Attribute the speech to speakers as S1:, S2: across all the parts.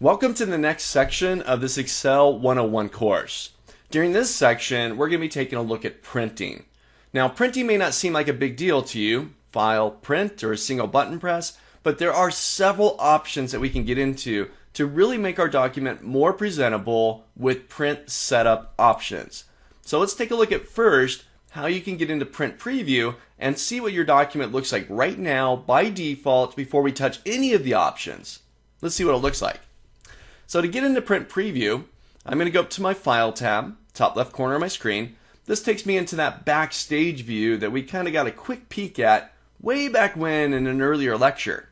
S1: Welcome to the next section of this Excel 101 course. During this section, we're going to be taking a look at printing. Now, printing may not seem like a big deal to you, file, print, or a single button press, but there are several options that we can get into to really make our document more presentable with print setup options. So let's take a look at first how you can get into print preview and see what your document looks like right now by default before we touch any of the options. Let's see what it looks like. So to get into print preview, I'm going to go up to my file tab, top left corner of my screen. This takes me into that backstage view that we kind of got a quick peek at way back when in an earlier lecture.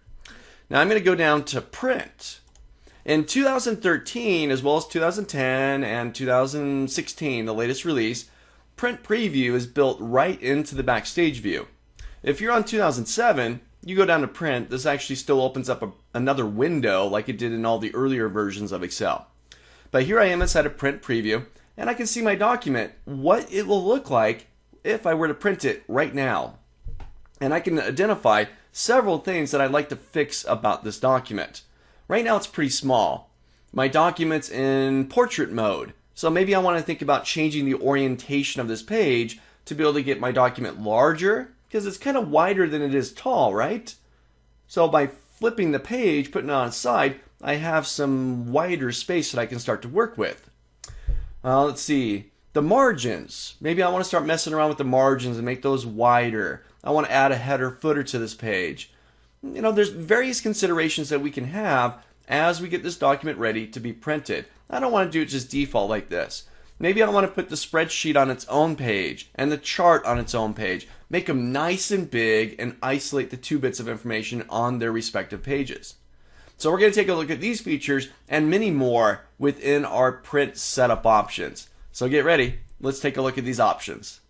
S1: Now I'm going to go down to print. In 2013 as well as 2010 and 2016, the latest release, print preview is built right into the backstage view. If you're on 2007, you go down to print, this actually still opens up another window like it did in all the earlier versions of Excel. But here I am inside of print preview, and I can see my document, what it will look like if I were to print it right now. And I can identify several things that I'd like to fix about this document. Right now it's pretty small. My document's in portrait mode, so maybe I want to think about changing the orientation of this page to be able to get my document larger, because it's kind of wider than it is tall, right? So by flipping the page, putting it on its side, I have some wider space that I can start to work with. Let's see, the margins. Maybe I want to start messing around with the margins and make those wider. I want to add a header footer to this page. You know, there's various considerations that we can have as we get this document ready to be printed. I don't want to do it just default like this. Maybe I want to put the spreadsheet on its own page and the chart on its own page. Make them nice and big and isolate the two bits of information on their respective pages. So we're going to take a look at these features and many more within our print setup options. So get ready. Let's take a look at these options.